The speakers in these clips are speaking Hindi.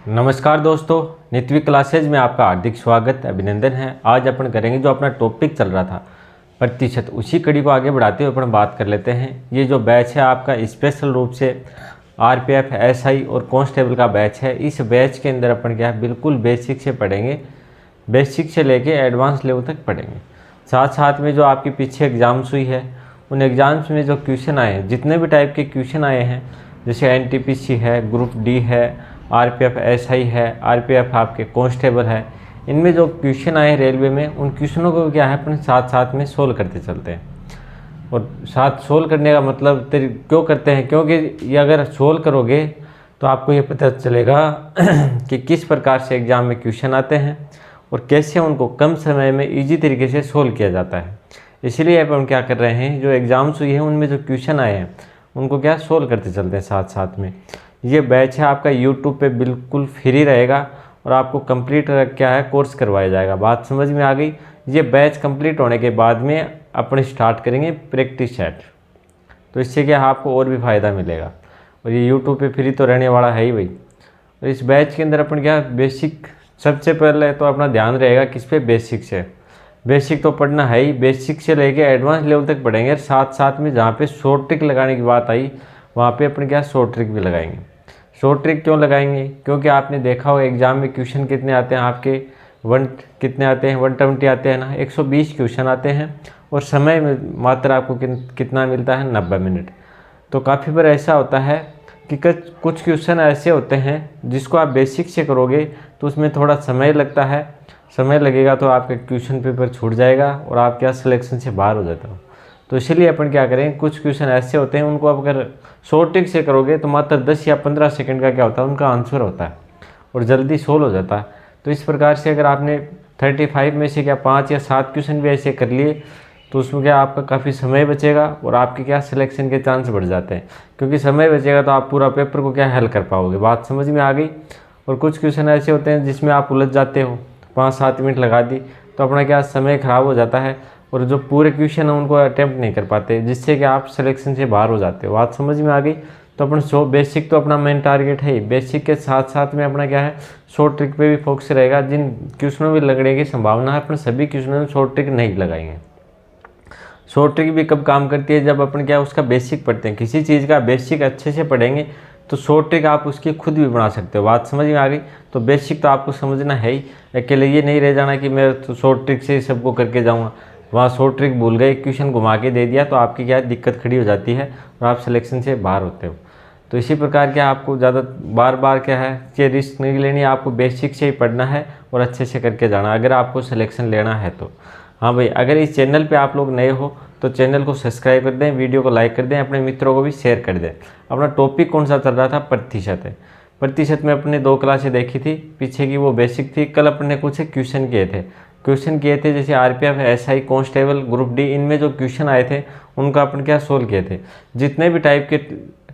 नमस्कार दोस्तों, नित्वी क्लासेज में आपका हार्दिक स्वागत अभिनंदन है। आज अपन करेंगे जो अपना टॉपिक चल रहा था प्रतिशत, उसी कड़ी को आगे बढ़ाते हुए अपन बात कर लेते हैं। ये जो बैच है आपका स्पेशल रूप से आरपीएफ, एसआई और कांस्टेबल का बैच है। इस बैच के अंदर अपन क्या है बिल्कुल बेसिक से पढ़ेंगे, बेसिक से लेके एडवांस लेवल तक पढ़ेंगे। साथ साथ में जो आपके पीछे एग्ज़ाम्स हुई है उन एग्ज़ाम्स में जो क्वेश्चन आए हैं, जितने भी टाइप के क्वेश्चन आए हैं, जैसे एनटीपीसी है, ग्रुप डी है, आरपीएफ एसआई है, आरपीएफ आपके कांस्टेबल है, इनमें जो क्वेश्चन आए रेलवे में उन क्वेश्चनों को क्या है अपन साथ साथ में सोल्व करते चलते हैं। और साथ सोल्व करने का मतलब क्यों करते हैं, क्योंकि ये अगर सोल्व करोगे तो आपको ये पता चलेगा कि किस प्रकार से एग्ज़ाम में क्वेश्चन आते हैं और कैसे उनको कम समय में ईजी तरीके से सोल्व किया जाता है। इसीलिए अब हम क्या कर रहे हैं, जो एग्ज़ाम्स हुई हैं उनमें जो क्वेश्चन आए हैं उनको क्या सोल्व करते चलते हैं साथ साथ में। ये बैच है आपका यूट्यूब पे बिल्कुल फ्री रहेगा और आपको कंप्लीट क्या है कोर्स करवाया जाएगा। बात समझ में आ गई। ये बैच कंप्लीट होने के बाद में अपन स्टार्ट करेंगे प्रैक्टिस सेट, तो इससे क्या आपको और भी फ़ायदा मिलेगा। और ये यूट्यूब पे फ्री तो रहने वाला है ही भाई। और इस बैच के अंदर अपन क्या बेसिक, सबसे पहले तो अपना ध्यान रहेगा किस पे, बेसिक से। बेसिक तो पढ़ना है ही, बेसिक से लेके एडवांस लेवल तक पढ़ेंगे। साथ साथ में जहाँ पे शॉर्ट ट्रिक लगाने की बात आई वहाँ पे अपन क्या शॉर्ट ट्रिक भी लगाएंगे। शॉर्ट ट्रिक क्यों लगाएंगे, क्योंकि आपने देखा हो एग्ज़ाम में क्वेश्चन कितने आते हैं आपके, कितने आते हैं 120 आते हैं ना, 120 क्वेश्चन आते हैं और समय में मात्र आपको कितना मिलता है 90 मिनट। तो काफ़ी बार ऐसा होता है कि कुछ क्वेश्चन ऐसे होते हैं जिसको आप बेसिक से करोगे तो उसमें थोड़ा समय लगता है, समय लगेगा तो आपका क्वेश्चन पेपर छूट जाएगा और आप क्या सिलेक्शन से बाहर हो जाते हो। तो इसीलिए अपन क्या करें, कुछ क्वेश्चन ऐसे होते हैं उनको आप अगर शॉर्ट ट्रिक से करोगे तो मात्र 10 या 15 सेकंड का क्या होता है उनका आंसर होता है और जल्दी सोल्व हो जाता है। तो इस प्रकार से अगर आपने 35 में से क्या 5 या 7 क्वेश्चन भी ऐसे कर लिए तो उसमें क्या आपका काफ़ी समय बचेगा और आपके क्या सिलेक्शन के चांस बढ़ जाते हैं, क्योंकि समय बचेगा तो आप पूरा पेपर को क्या हल कर पाओगे। बात समझ में आ गई। और कुछ क्वेश्चन ऐसे होते हैं जिसमें आप उलझ जाते हो, 5-7 मिनट लगा दी तो अपना क्या समय ख़राब हो जाता है और जो पूरे क्वेश्चन है उनको अटेम्प्ट नहीं कर पाते, जिससे कि आप सिलेक्शन से बाहर हो जाते हो। बात समझ में आ गई। तो अपन बेसिक तो अपना मेन टारगेट है ही, बेसिक के साथ साथ में अपना क्या है शॉर्ट ट्रिक पे भी फोकस रहेगा। जिन क्वेश्चनों में लगने की संभावना है अपन सभी क्वेश्चनों में शॉर्ट ट्रिक नहीं लगाएंगे। शॉर्ट ट्रिक भी कब काम करती है, जब अपन क्या उसका बेसिक पढ़ते हैं। किसी चीज़ का बेसिक अच्छे से पढ़ेंगे तो शॉर्ट ट्रिक आप उसकी खुद भी बना सकते हो। बात समझ में आ गई। तो बेसिक तो आपको समझना है ही, अकेले ये नहीं रह जाना कि मैं तो शॉर्ट ट्रिक से सबको करके जाऊँगा, वहाँ शॉर्ट ट्रिक भूल गए, क्वेश्चन घुमा के दे दिया तो आपकी क्या दिक्कत खड़ी हो जाती है और आप सिलेक्शन से बाहर होते हो। तो इसी प्रकार क्या आपको ज़्यादा बार बार क्या है कि रिस्क नहीं लेनी, आपको बेसिक से ही पढ़ना है और अच्छे से करके जाना अगर आपको सिलेक्शन लेना है तो। हाँ भाई, अगर इस चैनल पे आप लोग नए हो तो चैनल को सब्सक्राइब कर दें, वीडियो को लाइक कर दें, अपने मित्रों को भी शेयर कर दें। अपना टॉपिक कौन सा चल रहा था, प्रतिशत है। प्रतिशत में अपने 2 क्लासें देखी थी, पीछे की वो बेसिक थी। कल अपने कुछ क्वेश्चन किए थे जैसे RPF, SI, constable, group D, इनमें जो क्वेश्चन आए थे उनका अपन क्या सोल्व किए थे। जितने भी टाइप के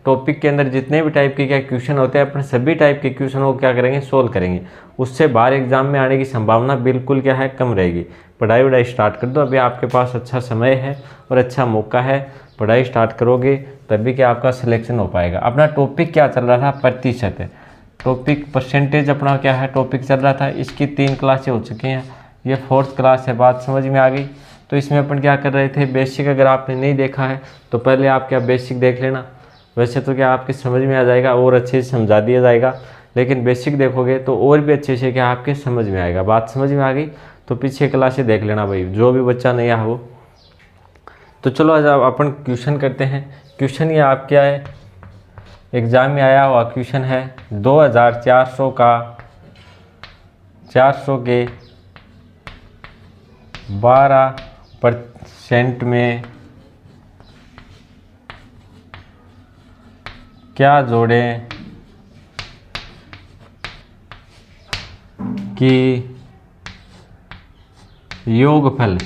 टॉपिक के अंदर जितने भी टाइप के क्या क्वेश्चन होते हैं अपने सभी टाइप के क्वेश्चनों को क्या करेंगे सोल्व करेंगे। उससे बाहर एग्जाम में आने की संभावना बिल्कुल क्या है कम रहेगी। पढ़ाई स्टार्ट कर दो, अभी आपके पास अच्छा समय है और अच्छा मौका है। पढ़ाई स्टार्ट करोगे तभी क्या आपका सिलेक्शन हो पाएगा। अपना टॉपिक क्या चल रहा था, प्रतिशत है। टॉपिक परसेंटेज अपना क्या है टॉपिक चल रहा था। इसकी 3 क्लासें हो चुकी हैं, ये 4th क्लास है। बात समझ में आ गई। तो इसमें अपन क्या कर रहे थे, बेसिक अगर आपने नहीं देखा है तो पहले आप क्या बेसिक देख लेना। वैसे तो क्या आपके समझ में आ जाएगा और अच्छे से समझा दिया जाएगा, लेकिन बेसिक देखोगे तो और भी अच्छे से क्या आपके समझ में आएगा। बात समझ में आ गई। तो पीछे क्लासें देख लेना भाई, जो भी बच्चा नया हो। तो चलो आज अपन क्वेश्चन करते हैं। क्वेश्चन ये आप क्या है, एग्ज़ाम में आया हुआ क्वेश्चन है 2400 का 400 के 12% में क्या जोड़ें कि योगफल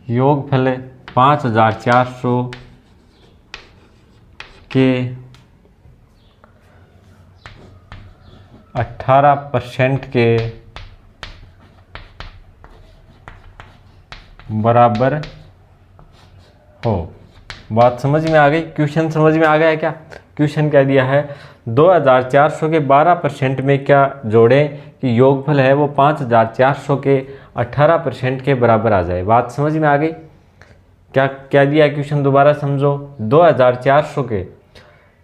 5400 के 18% के बराबर हो। बात समझ में आ गई? क्वेश्चन समझ में आ गया है क्या? क्वेश्चन क्या दिया है, 2400 के 12% में क्या जोड़ें कि योगफल है वो 5400 के 18% के बराबर आ जाए। बात समझ में आ गई? क्या क्या दिया है क्वेश्चन, दोबारा समझो। 2400 के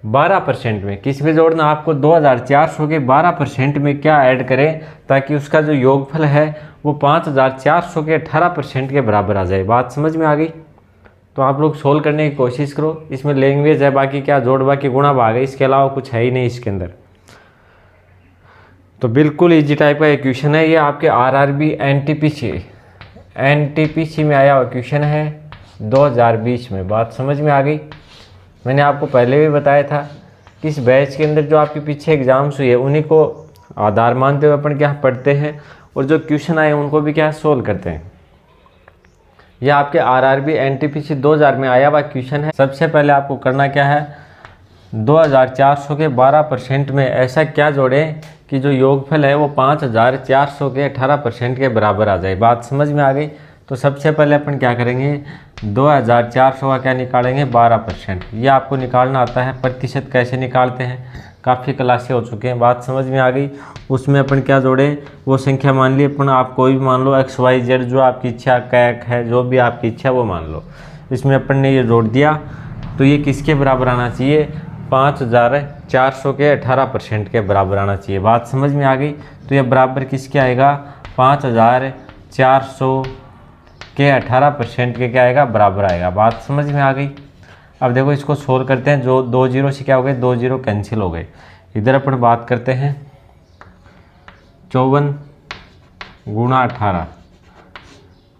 12% में किस में जोड़ना आपको, 2400 के 12% में क्या ऐड करें ताकि उसका जो योगफल है वो 5400 के 18% के बराबर आ जाए। बात समझ में आ गई? तो आप लोग सोल्व करने की कोशिश करो। इसमें लैंग्वेज है, बाकी क्या जोड़ बाकी गुणा भाग है, इसके अलावा कुछ है ही नहीं इसके अंदर। तो बिल्कुल इजी टाइप का क्वेश्चन है ये, आपके आरआरबी एनटीपीसी में आया हुआ क्वेश्चन है 2020 में। बात समझ में आ गई? मैंने आपको पहले भी बताया था कि इस बैच के अंदर जो आपके पीछे एग्जाम्स हुए उन्हीं को आधार मानते हुए अपन क्या पढ़ते हैं और जो क्वेश्चन आए उनको भी क्या सोल्व करते हैं। यह आपके आरआरबी एनटीपीसी 2000 में आया हुआ क्वेश्चन है। सबसे पहले आपको करना क्या है, 2400 के 12% में ऐसा क्या जोड़ें कि जो योगफल है वो 5400 के 18% के बराबर आ जाए। बात समझ में आ गई? तो सबसे पहले अपन क्या करेंगे, 2400 का क्या निकालेंगे, 12%। ये आपको निकालना आता है। प्रतिशत कैसे निकालते हैं, काफ़ी क्लासें हो चुके हैं। बात समझ में आ गई? उसमें अपन क्या जोड़ें, वो संख्या मान ली अपन, आप कोई भी मान लो, XYZ जो आपकी इच्छा, कैक है, जो भी आपकी इच्छा वो मान लो। इसमें अपन ने ये जोड़ दिया तो ये किसके बराबर आना चाहिए, 5400 के 18% के बराबर आना चाहिए। बात समझ में आ गई? तो ये बराबर किसके आएगा, 5400 के 18% के क्या आएगा, बराबर आएगा। बात समझ में आ गई? अब देखो इसको सोल्व करते हैं। जो 2 जीरो से क्या हो गए, 2 जीरो कैंसिल हो गए। इधर अपन बात करते हैं 54 गुणा 18,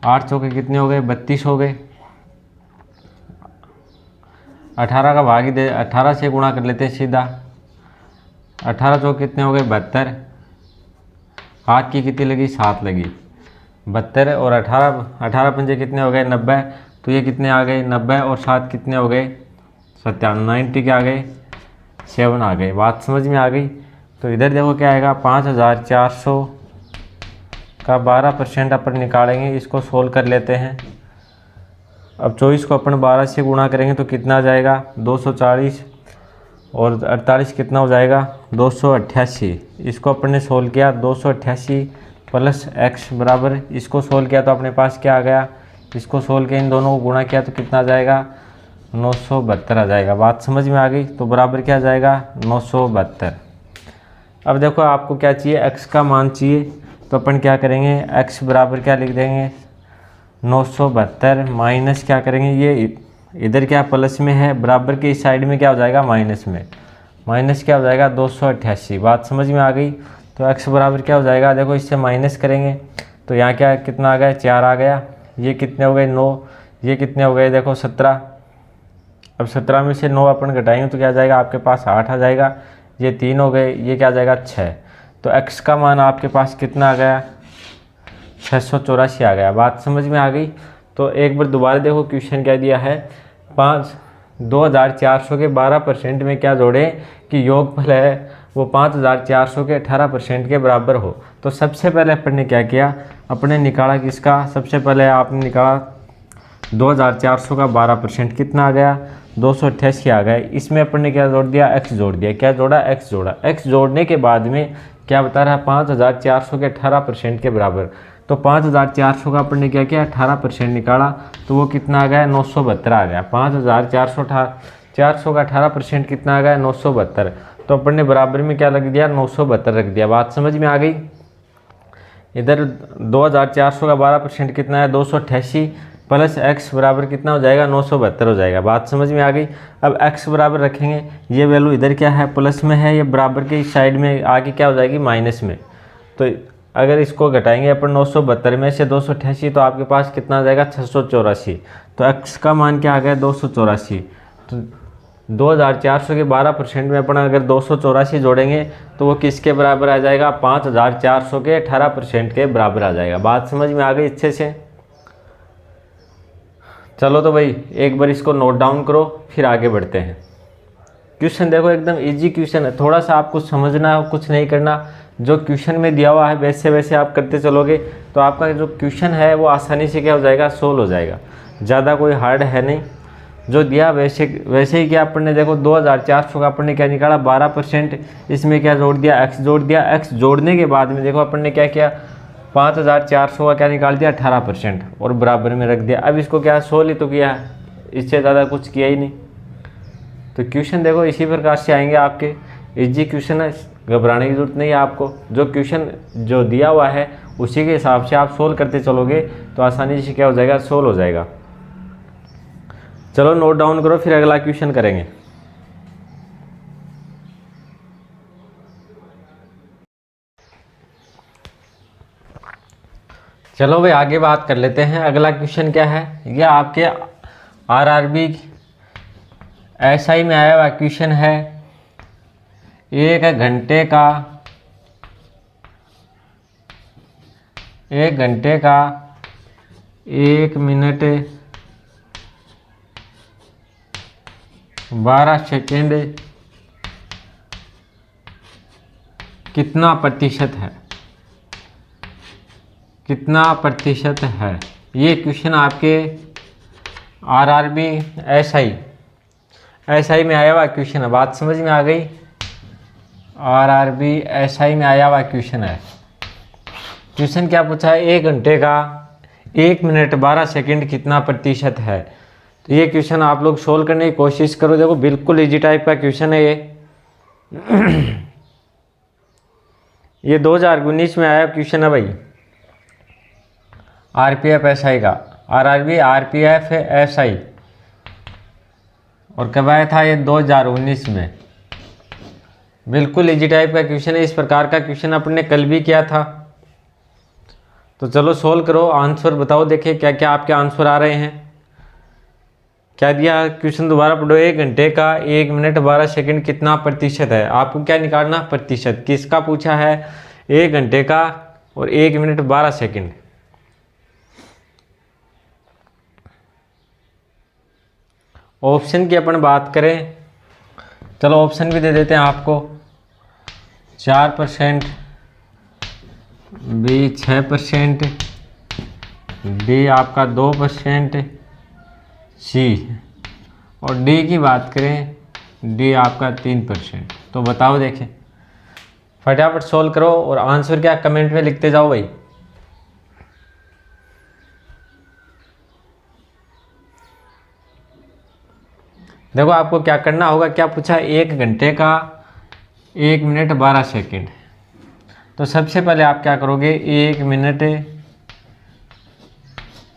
8 चौके कितने हो गए, 32 हो गए। 18 का भाग ही दे, 18 से गुणा कर लेते हैं सीधा। 18 चौके कितने हो गए, 72। हाथ की कितनी लगी, 7 लगी। 72 और 18 पंजे कितने हो गए, 90। तो ये कितने आ गए, 90 और 7 कितने हो गए, 97। 90 के आ गए, 7 आ गए। बात समझ में आ गई? तो इधर देखो क्या आएगा, 5400 का 12% अपन निकालेंगे। इसको सोल्व कर लेते हैं। अब 24 को अपन 12 से गुणा करेंगे तो कितना आ जाएगा, 240 और 48 कितना हो जाएगा, 288। इसको अपन ने सोल्व किया, 288 प्लस x बराबर, इसको सोल्व किया तो अपने पास क्या आ गया, इसको सोल्व किया, इन दोनों को गुणा किया तो कितना आ जाएगा, 972 आ जाएगा। बात समझ में आ गई? तो बराबर क्या आ जाएगा, 972। अब देखो आपको क्या चाहिए, x का मान चाहिए। तो अपन क्या करेंगे, x बराबर क्या लिख देंगे, 972 माइनस क्या करेंगे, ये इधर क्या प्लस में है, बराबर के इस साइड में क्या हो जाएगा, माइनस में। माइनस क्या हो जाएगा, 288। बात समझ में आ गई? तो x बराबर क्या हो जाएगा, देखो इससे माइनस करेंगे तो यहाँ क्या कितना आ गया, 4 आ गया। ये कितने हो गए, 9। ये कितने हो गए, देखो 17। अब 17 में से 9 अपन घटाएंगे तो क्या आ जाएगा, आपके पास 8 आ जाएगा। ये 3 हो गए, ये क्या आ जाएगा, 6। तो x का मान आपके पास कितना आ गया, 684 आ गया। बात समझ में आ गई? तो एक बार दोबारा देखो क्वेश्चन क्या दिया है, 2400 के 12% में क्या जोड़ें कि योगफल है वो 5400 के 18% के बराबर हो। तो सबसे पहले अपन ने क्या किया, अपने निकाला किसका, सबसे पहले आपने निकाला 2400 का 12% कितना आ गया, 288 आ गया। इसमें अपन ने क्या जोड़ दिया, x जोड़ दिया। क्या जोड़ा, x जोड़ा। x जोड़ने के बाद में क्या बता रहा है, 5400 के 18% के बराबर। तो 5400 का अपन ने क्या किया, 18% निकाला तो वो कितना आ गया, 972 आ गया। 5400 का 18% कितना आ गया, 972। तो अपन ने बराबर में क्या रख दिया, 972 रख दिया। बात समझ में आ गई? इधर 2400 का 12% कितना है, 288 प्लस x बराबर कितना हो जाएगा, 972 हो जाएगा। बात समझ में आ गई? अब x बराबर रखेंगे, ये वैल्यू इधर क्या है, प्लस में है, ये बराबर के इस साइड में आगे क्या हो जाएगी, माइनस में। तो अगर इसको घटाएंगे अपन 972 में से 288 तो आपके पास कितना आ जाएगा, 684। तो x का मान क्या आ गया, 284। तो 2400 के 12% में अपन अगर 284 जोड़ेंगे तो वो किसके बराबर आ जाएगा, 5400 के 18% के बराबर आ जाएगा। बात समझ में आ गई अच्छे से? चलो तो भाई एक बार इसको नोट डाउन करो, फिर आगे बढ़ते हैं। क्वेश्चन देखो एकदम इजी क्वेश्चन है, थोड़ा सा आपको समझना है, कुछ नहीं करना। जो क्वेश्चन में दिया हुआ है वैसे वैसे आप करते चलोगे तो आपका जो क्वेश्चन है वो आसानी से क्या हो जाएगा, सोल्व हो जाएगा। ज़्यादा कोई हार्ड है नहीं। जो दिया वैसे वैसे ही क्या अपन ने देखो 2400 का अपन ने क्या निकाला 12%, इसमें क्या जोड़ दिया x जोड़ दिया, x जोड़ने के बाद में देखो अपन ने क्या किया 5400 का क्या निकाल दिया 18% और बराबर में रख दिया। अब इसको क्या 16 ही तो किया, इससे ज़्यादा कुछ किया ही नहीं। तो क्वेश्चन देखो इसी प्रकार से आएंगे आपके, इजी क्वेश्चन है, घबराने की जरूरत नहीं है आपको। जो क्वेश्चन जो दिया हुआ है उसी के हिसाब से आप सोल्व करते चलोगे तो आसानी से क्या हो जाएगा, सोल्व हो जाएगा। चलो नोट डाउन करो, फिर अगला क्वेश्चन करेंगे। चलो भाई आगे बात कर लेते हैं। अगला क्वेश्चन क्या है, यह आपके आरआरबी एसआई में आया हुआ क्वेश्चन है। 1 घंटे का 1 मिनट 12 सेकेंड कितना प्रतिशत है, कितना प्रतिशत है। ये क्वेश्चन आपके आरआरबी एसआई में आया हुआ क्वेश्चन है। बात समझ में आ गई, आरआरबी एसआई में आया हुआ क्वेश्चन है। क्वेश्चन क्या पूछा है, 1 घंटे का 1 मिनट 12 सेकेंड कितना प्रतिशत है। तो ये क्वेश्चन आप लोग सोल्व करने की कोशिश करो। देखो बिल्कुल इजी टाइप का क्वेश्चन है ये। ये 2019 में आया क्वेश्चन है भाई, आरपीएफ एसआई का, आरआरबी आरपीएफ एसआई, और कब आया था ये 2019 में। बिल्कुल इजी टाइप का क्वेश्चन है। इस प्रकार का क्वेश्चन अपन ने कल भी किया था। तो चलो सोल्व करो, आंसर बताओ, देखिए क्या क्या आपके आंसर आ रहे हैं। क्या दिया क्वेश्चन, दोबारा पढ़ो। 1 घंटे का 1 मिनट 12 सेकंड कितना प्रतिशत है। आपको क्या निकालना, प्रतिशत। किसका पूछा है, 1 घंटे का और 1 मिनट 12 सेकंड। ऑप्शन की अपन बात करें, चलो ऑप्शन भी दे देते हैं आपको। 4%, बी 6%, डी आपका 2%, सी, और डी की बात करें, डी आपका 3%। तो बताओ, देखें फटाफट सोल्व करो और आंसर क्या कमेंट में लिखते जाओ भाई। देखो आपको क्या करना होगा, क्या पूछा, 1 घंटे का 1 मिनट 12 सेकेंड। तो सबसे पहले आप क्या करोगे, 1 मिनट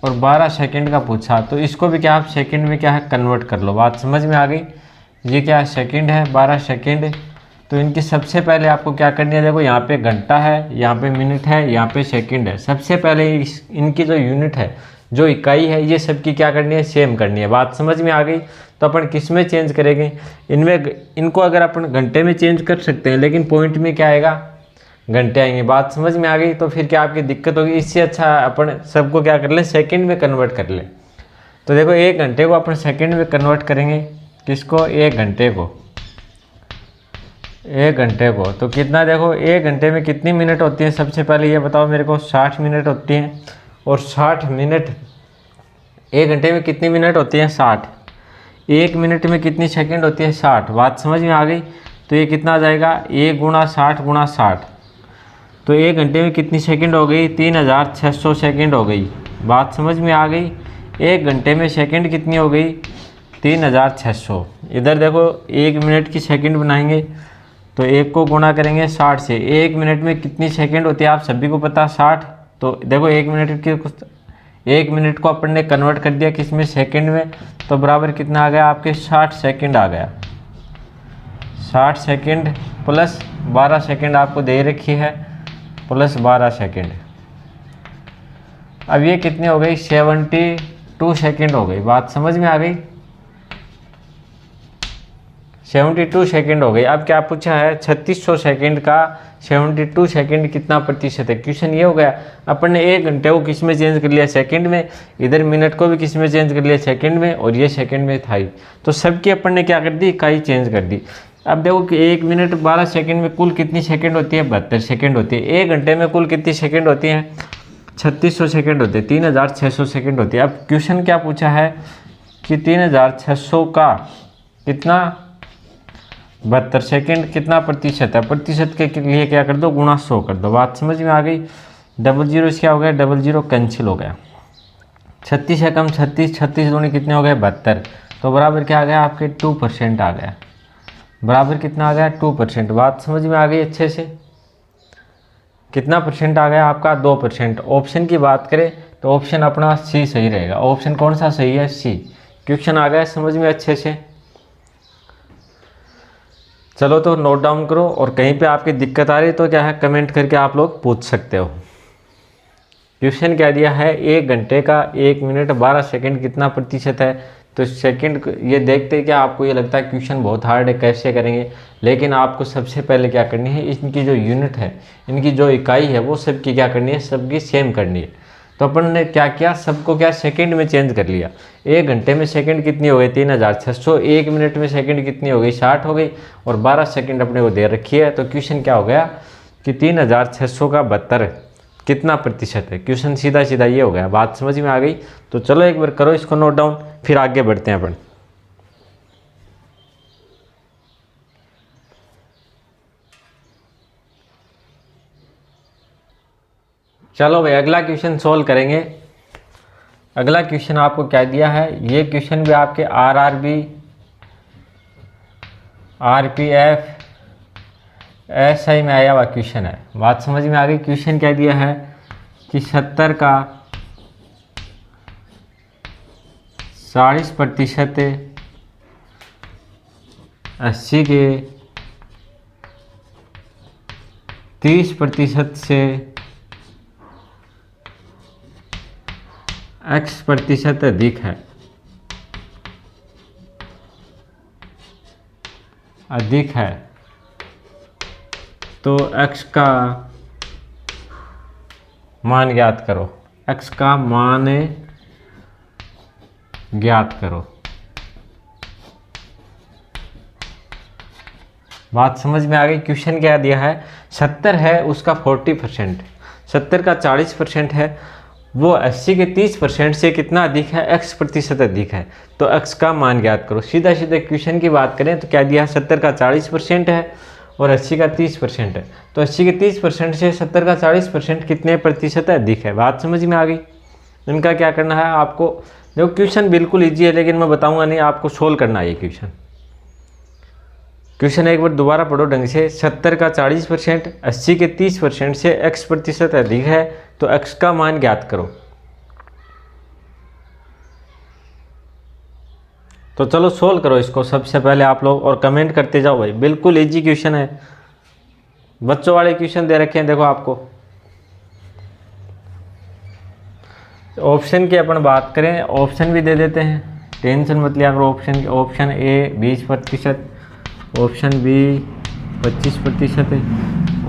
और 12 सेकंड का पूछा, तो इसको भी क्या आप सेकंड में क्या है कन्वर्ट कर लो। बात समझ में आ गई। ये क्या सेकंड है, 12 सेकंड। तो इनकी सबसे पहले आपको क्या करनी है, देखो यहाँ पे घंटा है, यहाँ पे मिनट है, यहाँ पे सेकंड है। सबसे पहले इनकी जो यूनिट है, जो इकाई है, ये सबकी क्या करनी है, सेम करनी है। बात समझ में आ गई। तो अपन किस में चेंज करेंगे, इनमें, इनको अगर अपन घंटे में चेंज कर सकते हैं, लेकिन पॉइंट में क्या आएगा, घंटे आएंगे। बात समझ में आ गई। तो फिर क्या आपकी दिक्कत होगी, इससे अच्छा अपन सबको क्या कर लें, सेकंड में कन्वर्ट कर लें। तो देखो 1 घंटे को अपन सेकंड में कन्वर्ट करेंगे, किसको, 1 घंटे को, 1 घंटे को। तो कितना, देखो 1 घंटे में कितनी मिनट होती है, सबसे पहले ये बताओ मेरे को। 60 मिनट होती हैं। और 60 मिनट, 1 घंटे में कितनी मिनट होती है, 60। 1 मिनट में कितनी सेकंड होती है, 60। बात समझ में आ गई। तो ये कितना आ जाएगा, 1 गुणा 60 गुणा 60। तो 1 घंटे में कितनी सेकंड हो गई, 3600 सेकंड हो गई। बात समझ में आ गई। 1 घंटे में सेकंड कितनी हो गई, 3600। इधर देखो 1 मिनट की सेकंड बनाएंगे, तो 1 को गुणा करेंगे 60 से। 1 मिनट में कितनी सेकंड होती है, आप सभी को पता, 60। तो देखो 1 मिनट को अपन ने कन्वर्ट कर दिया किस में, सेकंड में। तो बराबर कितना आ गया आपके, 60 सेकंड आ गया। 60 सेकंड प्लस 12 सेकंड आपको दे रखी है, प्लस 12 सेकंड। अब ये कितनी हो गई, 72 सेकंड हो गई। बात समझ में आ गई। 72 सेकंड हो गई। अब क्या पूछा है, 3600 सेकंड का 72 सेकंड कितना प्रतिशत है। क्वेश्चन ये हो गया, अपन ने 1 घंटे को किस में चेंज कर लिया, सेकंड में। इधर मिनट को भी किस में चेंज कर लिया, सेकंड में। और ये सेकंड में था ही। तो सबकी अपन ने क्या कर दी, इकाई चेंज कर दी। अब देखो कि 1 मिनट 12 सेकंड में कुल कितनी सेकंड होती है, 72 सेकंड होती है। 1 घंटे में कुल कितनी सेकंड होती है, 3600 सेकंड होती है, 3600 सेकंड होती है। अब क्वेश्चन क्या पूछा है, कि 3600 का कितना 72 सेकेंड कितना प्रतिशत है, प्रतिशत के लिए क्या कर दो, गुणा 100 कर दो। बात समझ में आ गई। डबल जीरो क्या हो गया, डबल जीरो कैंसिल हो गया। 36 है कम 36, 36 दूनी कितने हो गए 72, तो बराबर क्या आ गया आपके 2% आ गया। बराबर कितना आ गया 2%। बात समझ में आ गई अच्छे से। कितना परसेंट आ गया आपका 2%। ऑप्शन की बात करें तो ऑप्शन अपना सी सही रहेगा। ऑप्शन कौन सा सही है, सी। क्वेश्चन आ गया समझ में अच्छे से। चलो तो नोट डाउन करो, और कहीं पे आपकी दिक्कत आ रही तो क्या है कमेंट करके आप लोग पूछ सकते हो। क्वेश्चन क्या दिया है, 1 घंटे का 1 मिनट 12 सेकंड कितना प्रतिशत है। तो सेकंड ये देखते क्या आपको ये लगता है क्वेश्चन बहुत हार्ड है कैसे करेंगे, लेकिन आपको सबसे पहले क्या करनी है, इनकी जो यूनिट है, इनकी जो इकाई है वो सबकी क्या करनी है, सबकी सेम करनी है। तो अपन ने क्या किया, सबको क्या सेकंड में चेंज कर लिया। 1 घंटे में सेकंड कितनी हो गई 3600, 1 मिनट में सेकंड कितनी हो गई 60 हो गई, और 12 सेकंड अपने को दे रखी है। तो क्वेश्चन क्या हो गया कि 3600 का 72 कितना प्रतिशत है। क्वेश्चन सीधा सीधा ये हो गया। बात समझ में आ गई। तो चलो एक बार करो इसको नोट डाउन, फिर आगे बढ़ते हैं अपन। चलो भाई अगला क्वेश्चन सोल्व करेंगे। अगला क्वेश्चन आपको क्या दिया है, ये क्वेश्चन भी आपके RRB, RPF, SI में आया हुआ क्वेश्चन है। बात समझ में आ गई। क्वेश्चन क्या दिया है कि 70 का 40%, 80 के 30% से X% अधिक है, अधिक है। तो x का मान ज्ञात करो, x का मान ज्ञात करो। बात समझ में आ गई। क्वेश्चन क्या दिया है, 70 है उसका 40%, 70 का 40% है, वो 80 के 30% से कितना अधिक है, X% अधिक है। तो x का मान ज्ञात करो। सीधा सीधा क्वेश्चन की बात करें तो क्या दिया है, 70 का 40% है और 80 का 30% है। तो 80 के 30% से 70 का 40% कितने प्रतिशत अधिक है। बात समझ में आ गई। इनका क्या करना है आपको, देखो क्वेश्चन बिल्कुल ईजी है, लेकिन मैं बताऊंगा नहीं, आपको सोल्व करना है ये क्वेश्चन। क्वेश्चन एक बार दोबारा पढ़ो ढंग से। 70 का 40%, 80 के 30% से X% अधिक है, तो X का मान ज्ञात करो। तो चलो सोल्व करो इसको सबसे पहले आप लोग, और कमेंट करते जाओ भाई। बिल्कुल इजी क्वेश्चन है, बच्चों वाले क्वेश्चन दे रखे हैं देखो आपको। ऑप्शन की अपन बात करें, ऑप्शन भी दे देते हैं, टेंशन मत लिया करो ऑप्शन की। ऑप्शन ए 20%, ऑप्शन बी 25% है,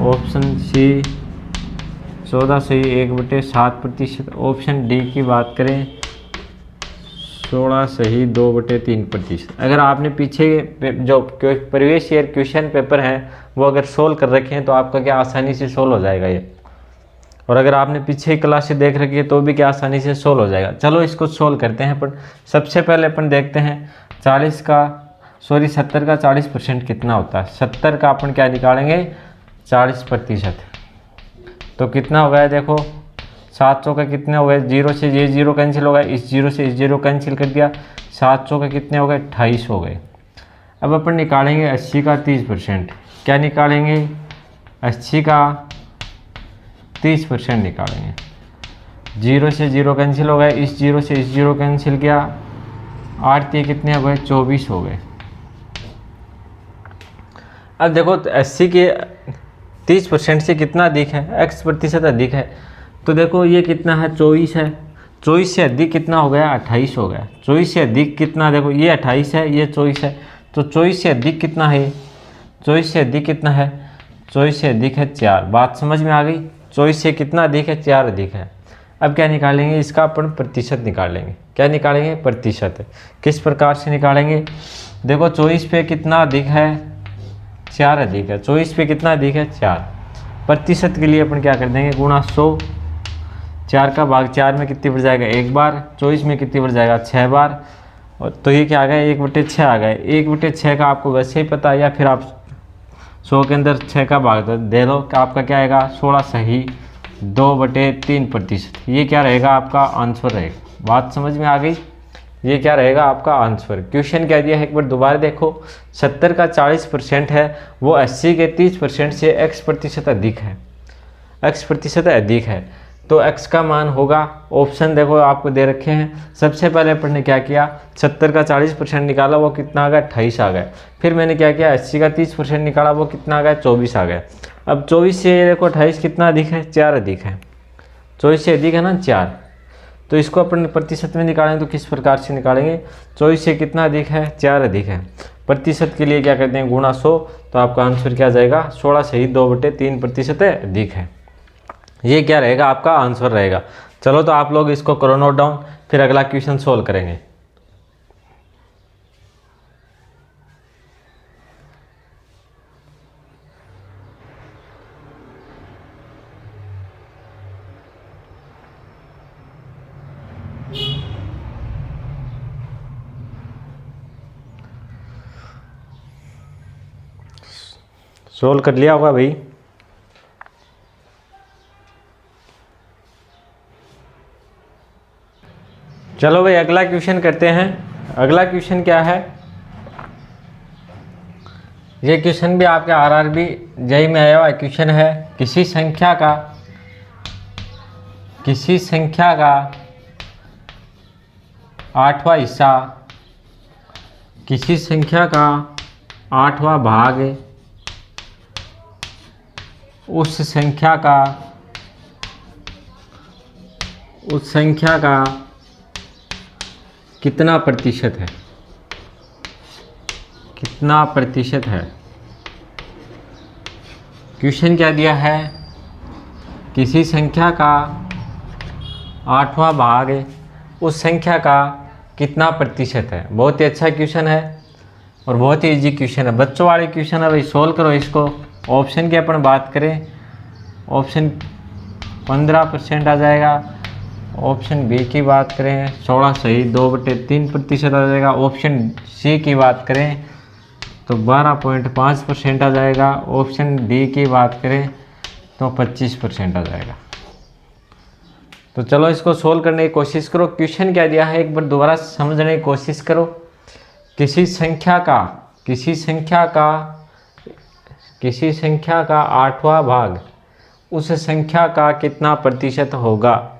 ऑप्शन सी 14 से 1/7%, ऑप्शन डी की बात करें 16 सही 2/3%। अगर आपने पीछे जो प्रीवियस ईयर क्वेश्चन पेपर हैं वो अगर सोल्व कर रखे हैं तो आपका क्या आसानी से सोल्व हो जाएगा ये। और अगर आपने पीछे क्लास से देख रखी है तो भी क्या आसानी से सोल्व हो जाएगा। चलो इसको सोल्व करते हैं अपन। सबसे पहले अपन देखते हैं 70 का 40% कितना होता है। 70 का अपन क्या निकालेंगे 40%, तो कितना हो गया देखो 700 का कितने हो गए, 0 से ये 0 कैंसिल हो गया, इस 0 से इस 0 कैंसिल कर दिया, 700 का कितने हो गए 28 हो गए। अब अपन निकालेंगे 80 का 30%। क्या निकालेंगे 80 का 30% निकालेंगे। 0 से 0 कैंसिल हो गया, इस 0 से इस 0 कैंसिल किया, 8 के कितने हो गए 24 हो गए। अब देखो 80 के 30% से कितना अधिक है, X% अधिक है। तो देखो ये कितना है 24 है, 24 से अधिक कितना हो गया 28 हो गया। 24 से अधिक कितना, देखो ये 28 है ये 24 है, तो 24 से अधिक कितना है, 24 से अधिक कितना है, 24 से अधिक है 4। बात समझ में आ गई। 24 से कितना अधिक है 4 अधिक है। अब क्या निकालेंगे इसका अपन प्रतिशत निकालेंगे। क्या निकालेंगे प्रतिशत। किस प्रकार से निकालेंगे, देखो 24 पे कितना अधिक है 4 अधिक है, 24 पे कितना अधिक है 4। प्रतिशत के लिए अपन क्या कर देंगे गुणा 100, 4 का भाग 4 में कितनी बढ़ जाएगा 1 बार, 24 में कितनी बढ़ जाएगा 6 बार, और तो ये क्या आ गया 1/6 आ गया। 1/6 का आपको वैसे ही पता है, या फिर आप 100 के अंदर 6 का भाग दे दो कि आपका क्या आएगा 16 सही 2/3%। ये क्या रहेगा आपका आंसर रहेगा। बात समझ में आ गई, ये क्या रहेगा आपका आंसर। क्वेश्चन क्या दिया है एक बार दोबारा देखो। 70 का 40% है, वो 80 के 30% से x% अधिक है, x% अधिक है, तो x का मान होगा, ऑप्शन देखो आपको दे रखे हैं। सबसे पहले अपन ने क्या किया 70 का 40% निकाला, वो कितना आ गया 28 आ गया। फिर मैंने क्या किया 80 का 30% निकाला, वो कितना आ गया 24 आ गया। अब 24 से देखो 28 कितना अधिक है 4 अधिक है, 24 से अधिक है ना 4, तो इसको अपन प्रतिशत में निकालेंगे तो किस प्रकार से निकालेंगे 24 से कितना अधिक है 4 अधिक है, प्रतिशत के लिए क्या करते हैं गुणा 100, तो आपका आंसर क्या जाएगा 16 सही 2/3% अधिक है। ये क्या रहेगा आपका आंसर रहेगा। चलो तो आप लोग इसको करो नोट डाउन, फिर अगला क्वेश्चन सोल्व करेंगे। सोल्व कर लिया होगा भाई। चलो भाई अगला क्वेश्चन करते हैं। अगला क्वेश्चन क्या है, ये क्वेश्चन भी आपके RRB जेईई में आया हुआ क्वेश्चन है। किसी संख्या का 8वां हिस्सा, किसी संख्या का 8वां भाग उस संख्या का कितना प्रतिशत है, कितना प्रतिशत है। क्वेश्चन क्या दिया है, किसी संख्या का 8वां भाग उस संख्या का कितना प्रतिशत है। बहुत ही अच्छा क्वेश्चन है और बहुत ही इजी क्वेश्चन है, बच्चों वाले क्वेश्चन है भाई। सोल्व करो इसको। ऑप्शन की अपन बात करें, ऑप्शन 15% आ जाएगा। ऑप्शन बी की बात करें 16 सही 2/3% आ जाएगा। ऑप्शन सी की बात करें तो 12.5% आ जाएगा। ऑप्शन डी की बात करें तो 25% आ जाएगा। तो चलो इसको सोल्व करने की कोशिश करो। क्वेश्चन क्या दिया है एक बार दोबारा समझने की कोशिश करो। किसी संख्या का 8वां भाग उस संख्या का कितना प्रतिशत होगा।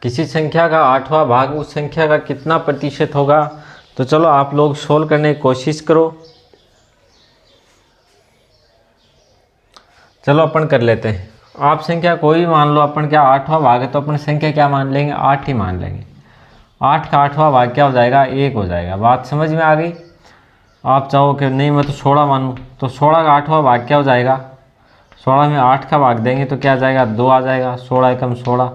किसी संख्या का 8वां भाग उस संख्या का कितना प्रतिशत होगा। तो चलो आप लोग सोल्व करने की कोशिश करो। चलो अपन कर लेते हैं। आप संख्या कोई भी मान लो, अपन क्या 8वां भाग है तो अपन संख्या क्या मान लेंगे 8 ही मान लेंगे। 8 का 8वां भाग क्या हो जाएगा 1 हो जाएगा। बात समझ में आ गई। आप चाहो कि नहीं मैं तो 16 मानूँ, तो 16 का 8वां भाग क्या हो जाएगा 16 में 8 का भाग देंगे तो क्या आ जाएगा 2 आ जाएगा। 16 एकम 16,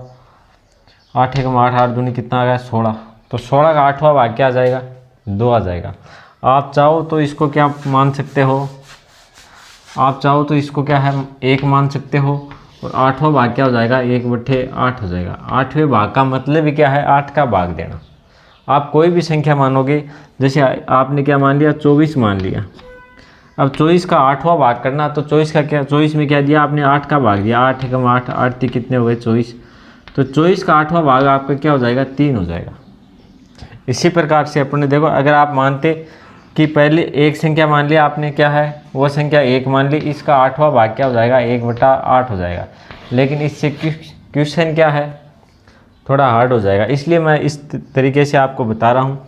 8 एकम 8, 8 दूनी कितना आ गया 16। तो 16 का 8वां भाग क्या आ जाएगा 2 आ जाएगा। आप चाहो तो इसको क्या मान सकते हो, आप चाहो तो इसको क्या है 1 मान सकते हो। और 8वां भाग क्या हो जाएगा 1/8 हो जाएगा। 8वें भाग का मतलब ही क्या है 8 का भाग देना। आप कोई भी संख्या मानोगे, जैसे आपने क्या मान लिया 24 मान लिया। अब 24 का 8वां भाग करना, तो 24 का क्या 24 में क्या दिया आपने 8 का भाग दिया। 8 एकम 8, 8 3 कितने हो गए 24। तो 24 का 8वां भाग आपका क्या हो जाएगा 3 हो जाएगा। इसी प्रकार से अपने देखो, अगर आप मानते कि पहले एक संख्या मान लिया आपने, क्या है वो संख्या 1 मान ली, इसका 8वां भाग क्या हो जाएगा 1/8 हो जाएगा। लेकिन इससे क्वेश्चन क्या है थोड़ा हार्ड हो जाएगा, इसलिए मैं इस तरीके से आपको बता रहा हूँ।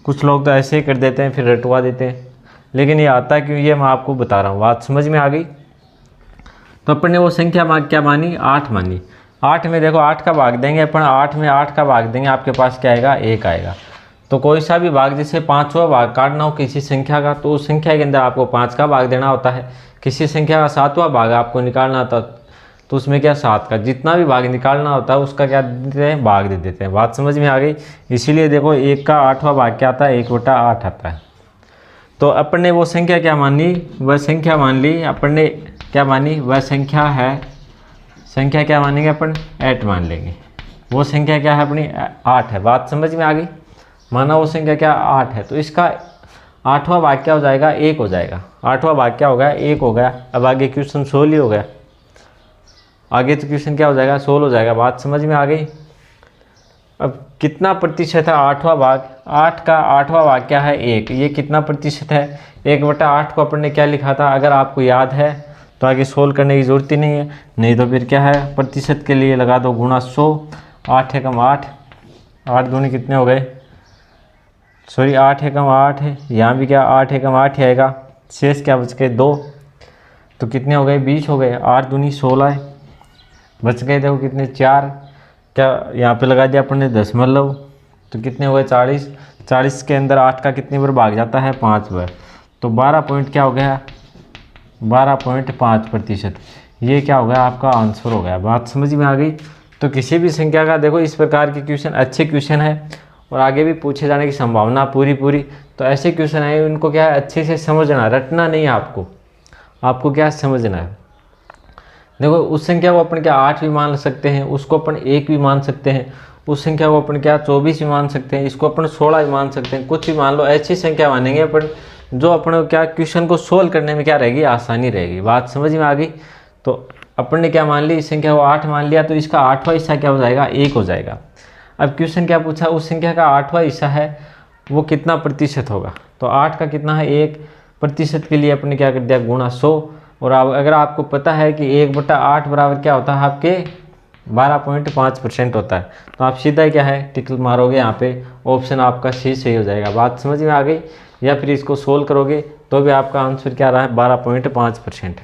कुछ लोग तो ऐसे ही कर देते हैं फिर रटवा देते हैं, लेकिन ये आता क्यों ये मैं आपको बता रहा हूँ। बात समझ में आ गई। तो अपन ने वो संख्या क्या मानी 8 मानी। 8 में देखो 8 का भाग देंगे अपन, 8 में 8 का भाग देंगे आपके पास क्या आएगा 1 आएगा। तो कोई सा भी भाग, जैसे 5वां भाग काटना हो किसी संख्या का, तो उस संख्या के अंदर आपको 5 का भाग देना होता है। किसी संख्या का 7वां भाग आपको निकालना होता, तो उसमें क्या 7 का जितना भी भाग निकालना होता है उसका क्या देते हैं भाग दे देते हैं। बात समझ में आ गई। इसीलिए देखो 1 का 8वां भाग क्या आता है 1/8 आता है। तो अपन ने वो संख्या क्या मानी, वह संख्या मान ली। अपन ने क्या मानी वह संख्या है, संख्या क्या मानेंगे अपन 8 मान लेंगे। वो संख्या क्या है अपनी 8 है। बात समझ में आ गई। माना वो संख्या क्या 8 है, तो इसका 8वां भाग क्या हो जाएगा 1 हो जाएगा। 8वां भाग क्या हो गया 1 हो गया। अब आगे क्वेश्चन 16 ही हो गया, आगे तो क्वेश्चन क्या हो जाएगा 16 हो जाएगा। बात समझ में आ गई। अब कितना प्रतिशत है 8वां भाग, 8 का 8वां भाग क्या है 1, ये कितना प्रतिशत है 1/8 को अपन ने क्या लिखा था, अगर आपको याद है तो आगे सोल्व करने की ज़रूरत ही नहीं है, नहीं तो फिर क्या है प्रतिशत के लिए लगा दो गुणा 100। 8 एकम 8, 8 दूनी कितने हो गए, सॉरी 8 एकम 8 है, यहाँ भी क्या 8 एकम 8 ही आएगा। शेष क्या बच गए 2, तो कितने हो गए 20 हो गए। 8 दूनी 16 है, बच गए देखो कितने 4, क्या यहाँ पे लगा दिया अपन ने दशमलव, तो कितने हो गए 40। 40 के अंदर 8 का कितनी बार भाग जाता है 5 बार, तो 12 पॉइंट क्या हो गया 12.5%। ये क्या हो गया आपका आंसर हो गया। बात समझ में आ गई। तो किसी भी संख्या का देखो इस प्रकार के क्वेश्चन अच्छे क्वेश्चन है और आगे भी पूछे जाने की संभावना पूरी। तो ऐसे क्वेश्चन है उनको क्या है अच्छे से समझना, रटना नहीं है आपको क्या समझना है। देखो उस संख्या को अपन क्या 8 भी मान सकते हैं, उसको अपन 1 भी मान सकते हैं, उस संख्या को अपन क्या 24 भी मान सकते हैं, इसको अपन 16 भी मान सकते हैं, कुछ भी मान लो। ऐसी संख्या मानेंगे अपन जो अपन क्या क्वेश्चन को सोल्व करने में क्या रहेगी आसानी रहेगी। बात समझ में आ गई। तो अपन ने क्या मान ली इस संख्या को 8 मान लिया, तो इसका 8वां हिस्सा क्या हो जाएगा 1 हो जाएगा। अब क्वेश्चन क्या पूछा, उस संख्या का 8वां हिस्सा है वो कितना प्रतिशत होगा, तो 8 का कितना है 1% के लिए अपन ने क्या कर दिया गुणा 100। और अब अगर आपको पता है कि 1/8 बराबर क्या होता है आपके 12.5% होता है, तो आप सीधा क्या है टिक मारोगे यहाँ पे, ऑप्शन आपका सी सही हो जाएगा। बात समझ में आ गई। या फिर इसको सोल्व करोगे तो भी आपका आंसर क्या रहा है 12.5%।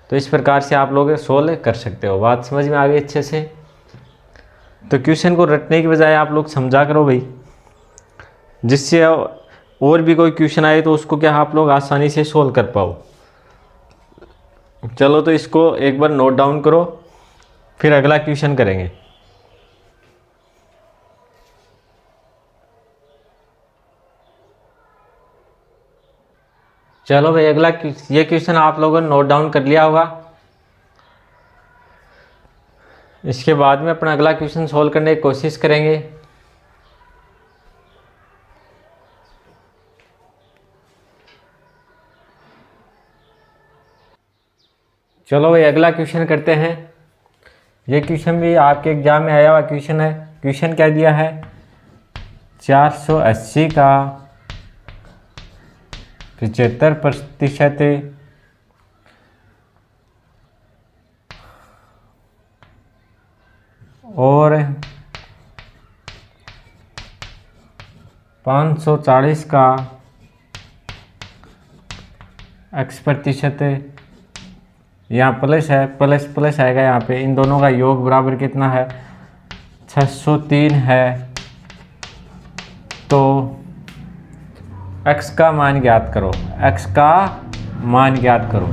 तो इस प्रकार से आप लोग सोल्व कर सकते हो। बात समझ में आ गई अच्छे से। तो क्वेश्चन को रटने की बजाय आप लोग समझा करो भाई, जिससे और भी कोई क्वेश्चन आए तो उसको क्या आप लोग आसानी से सोल्व कर पाओ। चलो तो इसको एक बार नोट डाउन करो, फिर अगला क्वेश्चन करेंगे। चलो भाई अगला ये क्वेश्चन आप लोगों ने नोट डाउन कर लिया होगा। इसके बाद में अपना अगला क्वेश्चन सोल्व करने की कोशिश करेंगे। चलो भाई अगला क्वेश्चन करते हैं। ये क्वेश्चन भी आपके एग्जाम में आया हुआ क्वेश्चन है। क्वेश्चन क्या दिया है 480 का 75% और 540 का x%, यहाँ प्लस है, प्लस आएगा यहाँ पे। इन दोनों का योग बराबर कितना है 603 है। तो x का मान ज्ञात करो, x का मान ज्ञात करो।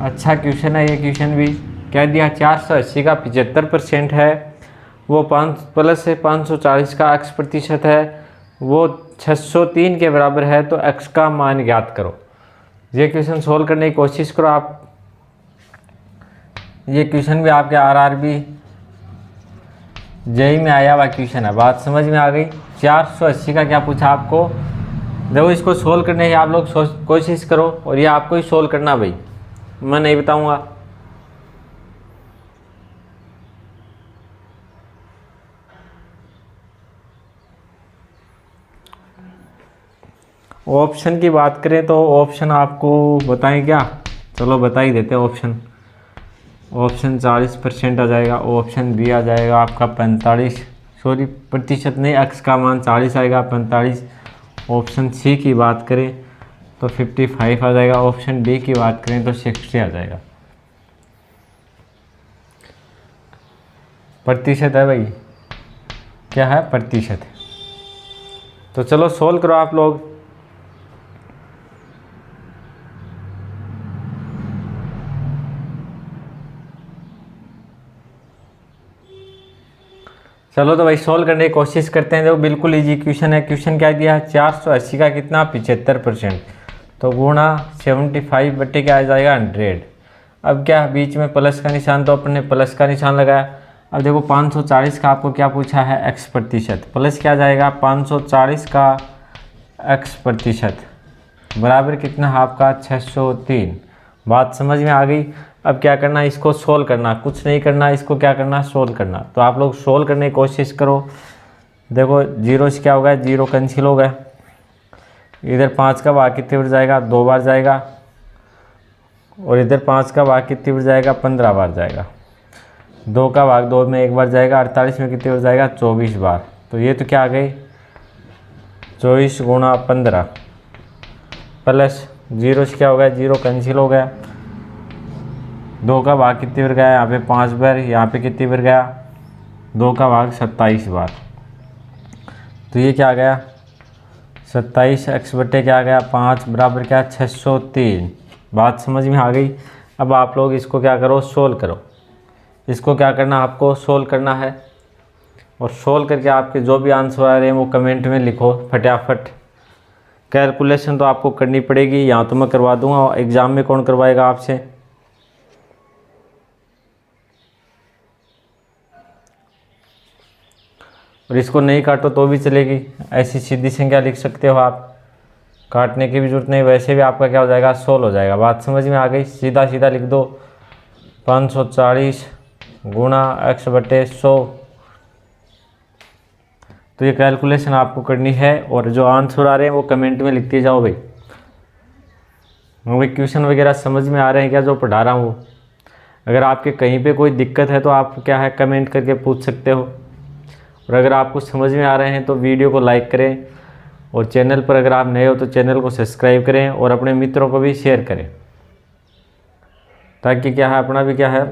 अच्छा क्वेश्चन है ये क्वेश्चन भी। क्या दिया 480 का 75% है, वो 5 प्लस है 540 का x% है, वो 603 के बराबर है, तो x का मान ज्ञात करो। ये क्वेश्चन सोल्व करने की कोशिश करो आप। ये क्वेश्चन भी आपके आरआरबी जेई में आया हुआ क्वेश्चन है। बात समझ में आ गई। 480 का क्या पूछा आपको, देखो इसको सोल्व करने की आप लोग कोशिश करो और ये आपको ही सोल्व करना भाई, मैं नहीं बताऊंगा। ऑप्शन की बात करें तो ऑप्शन आपको बताएं क्या, चलो बता ही देते हैं। ऑप्शन 40% आ जाएगा, ऑप्शन बी आ जाएगा आपका 45, सॉरी प्रतिशत नहीं, x का मान 40 आएगा 45। ऑप्शन सी की बात करें तो 55 आ जाएगा, ऑप्शन डी की बात करें तो 60 आ जाएगा। प्रतिशत है भाई, क्या है प्रतिशत। तो चलो सोल्व करो आप लोग। चलो तो भाई सोल्व करने की कोशिश करते हैं। देखो बिल्कुल इजी क्वेश्चन है। क्वेश्चन क्या दिया है 480 का कितना 75%, तो गुणा 75 बट्टे क्या आ जाएगा 100। अब क्या बीच में प्लस का निशान, तो अपन ने प्लस का निशान लगाया। अब देखो 540 का आपको क्या पूछा है, x प्रतिशत। प्लस क्या जाएगा 540 का x प्रतिशत बराबर कितना है आपका 603। बात समझ में आ गई। अब क्या करना, इसको सोल्व करना, कुछ नहीं करना, इसको क्या करना सोल्व करना। तो आप लोग सोल्व करने की कोशिश करो। देखो 0 से क्या होगा, 0 कैंसिल हो गया। इधर 5 का भाग कितनी बार जाएगा, 2 बार जाएगा। और इधर 5 का भाग कितनी बार जाएगा, 15 बार जाएगा। 2 का भाग 2 में 1 बार जाएगा। 48 में कितनी बार जाएगा, 24 बार। तो ये तो क्या आ गई 24 गुणा 15 प्लस 0 से क्या हो गया, 0 कैंसिल हो गया। 2 का भाग कितनी बार गया, यहाँ पे 5 बार, यहाँ पे कितनी बार गया 2 का भाग 27 बार। तो ये क्या आ गया 27 x बटे क्या आ गया 5 बराबर क्या 603। बात समझ में आ गई। अब आप लोग इसको क्या करो, सोल्व करो। इसको क्या करना, आपको सोल्व करना है। और सोल्व करके आपके जो भी आंसर आ रहे हैं वो कमेंट में लिखो फटाफट। कैलकुलेशन तो आपको करनी पड़ेगी, यहाँ तो मैं करवा दूंगा, एग्ज़ाम में कौन करवाएगा आपसे। और इसको नहीं काटो तो भी चलेगी, ऐसी सीधी संख्या लिख सकते हो आप, काटने की भी जरूरत नहीं, वैसे भी आपका क्या हो जाएगा सोल्व हो जाएगा। बात समझ में आ गई। सीधा सीधा लिख दो 540 गुणा x बटे 100। तो ये कैलकुलेशन आपको करनी है। और जो आंसर आ रहे हैं वो कमेंट में लिखते जाओ भाई। भाई क्वेश्चन वगैरह समझ में आ रहे हैं क्या जो पढ़ा रहा हूँ। अगर आपके कहीं पे कोई दिक्कत है तो आप क्या है कमेंट करके पूछ सकते हो। और अगर आपको समझ में आ रहे हैं तो वीडियो को लाइक करें। और चैनल पर अगर आप नए हो तो चैनल को सब्सक्राइब करें और अपने मित्रों को भी शेयर करें, ताकि क्या है अपना भी क्या है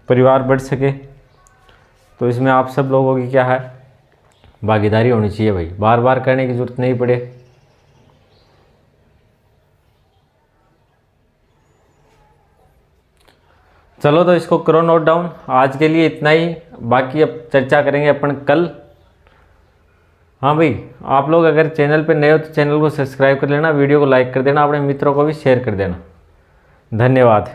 परिवार बढ़ सके। तो इसमें आप सब लोगों की क्या है भागीदारी होनी चाहिए भाई, बार बार करने की ज़रूरत नहीं पड़े। चलो तो इसको करो नोट डाउन। आज के लिए इतना ही, बाकी अब चर्चा करेंगे अपन कल। हाँ भाई, आप लोग अगर चैनल पे नए हो तो चैनल को सब्सक्राइब कर लेना, वीडियो को लाइक कर देना, अपने मित्रों को भी शेयर कर देना। धन्यवाद।